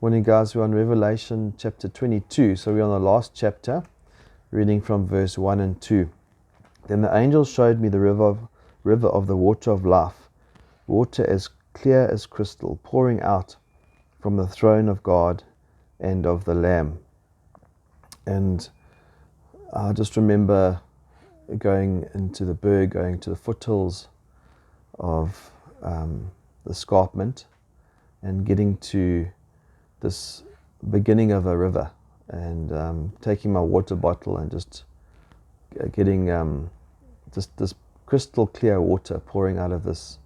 Morning, guys. We're on Revelation chapter 22. So we're on the last chapter, reading from verse 1 and 2. Then the angel showed me the river of the water of life, water as clear as crystal, pouring out from the throne of God and of the Lamb. And I just remember going into the Berg, going to the foothills of the escarpment and getting to this beginning of a river, and taking my water bottle and just getting just this crystal clear water pouring out of this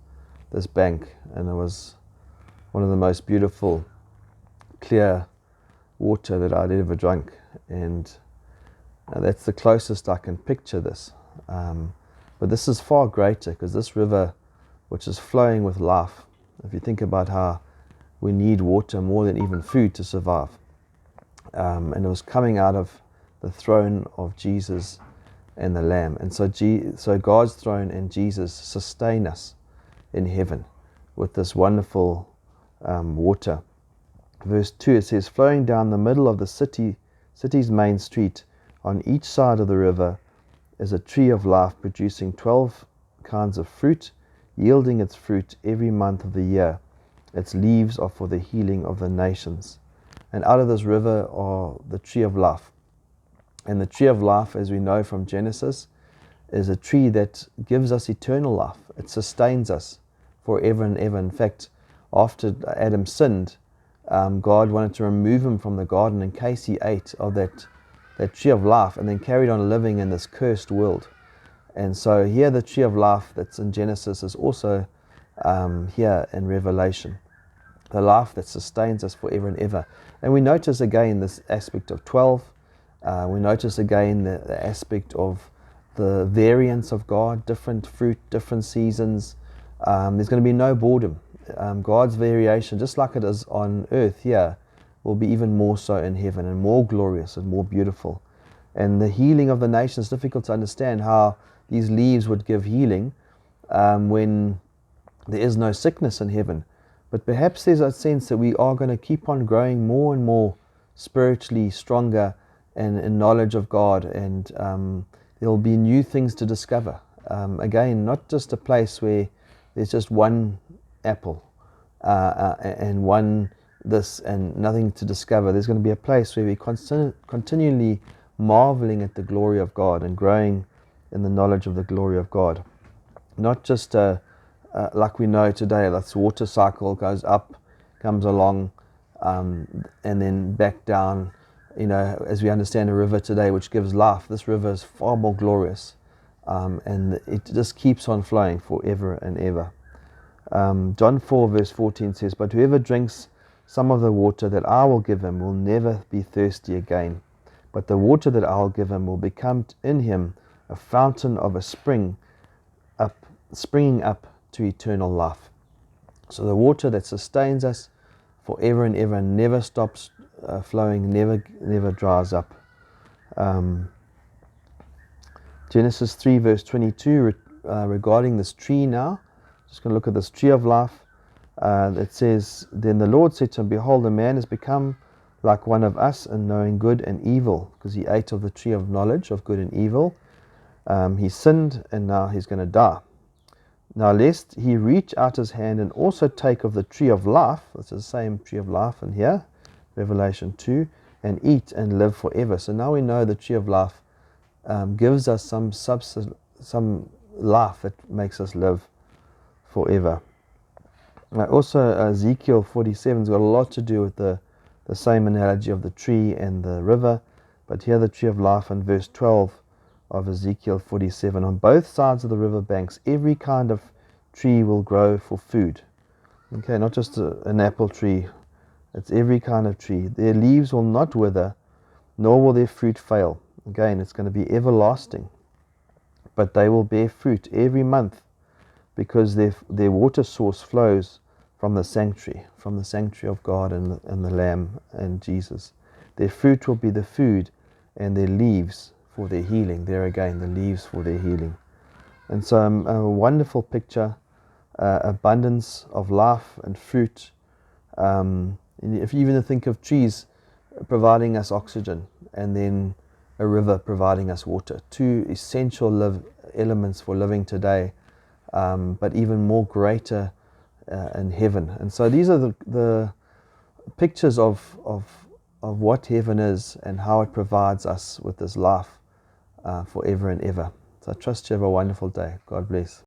bank, and it was one of the most beautiful clear water that I'd ever drunk, and that's the closest I can picture this. But this is far greater, because this river, which is flowing with life, if you think about how we need water more than even food to survive. And it was coming out of the throne of Jesus and the Lamb. And so God's throne and Jesus sustain us in heaven with this wonderful water. Verse 2, it says, flowing down the middle of the city's main street, on each side of the river is a tree of life producing 12 kinds of fruit, yielding its fruit every month of the year. Its leaves are for the healing of the nations. And out of this river are the tree of life. And the tree of life, as we know from Genesis, is a tree that gives us eternal life. It sustains us forever and ever. In fact, after Adam sinned, God wanted to remove him from the garden in case he ate of that tree of life and then carried on living in this cursed world. And so here the tree of life that's in Genesis is also here in Revelation. The life that sustains us forever and ever. And we notice again this aspect of 12. We notice again the aspect of the variance of God, different fruit, different seasons. There's going to be no boredom. God's variation, just like it is on earth here, will be even more so in heaven, and more glorious and more beautiful. And the healing of the nation is difficult to understand how these leaves would give healing when there is no sickness in heaven. But perhaps there's a sense that we are going to keep on growing more and more spiritually stronger and in knowledge of God, and there will be new things to discover. Again, not just a place where there's just one apple and one this and nothing to discover. There's going to be a place where we're continually marveling at the glory of God and growing in the knowledge of the glory of God. Not just like we know today, that's water cycle goes up, comes along, and then back down. You know, as we understand a river today, which gives life, this river is far more glorious, and it just keeps on flowing forever and ever. John 4 verse 14 says, but whoever drinks some of the water that I will give him will never be thirsty again, but the water that I will give him will become in him a fountain of a springing up to eternal life. So the water that sustains us forever and ever, never stops flowing, never dries up. Genesis 3 verse 22 regarding this tree now. Just going to look at this tree of life. It says, then the Lord said to him, behold, a man has become like one of us in knowing good and evil, because he ate of the tree of knowledge of good and evil. He sinned, and now he's going to die. Now lest he reach out his hand and also take of the tree of life, that's the same tree of life in here, Revelation 2, and eat and live forever. So now we know the tree of life gives us some life that makes us live forever. Now also Ezekiel 47 has got a lot to do with the same analogy of the tree and the river, but here the tree of life in verse 12 of Ezekiel 47. On both sides of the river banks, every kind of tree will grow for food. Okay, not just an apple tree, it's every kind of tree. Their leaves will not wither, nor will their fruit fail. Again, it's going to be everlasting, but they will bear fruit every month, because their water source flows from the sanctuary of God and the Lamb and Jesus. Their fruit will be the food, and their leaves for their healing. There again, the leaves for their healing. And so a wonderful picture, abundance of life and fruit, And if you even think of trees providing us oxygen, and then a river providing us water, two essential elements for living today, but even more greater in heaven. And so these are the pictures of what heaven is and how it provides us with this life forever and ever. So I trust you have a wonderful day. God bless.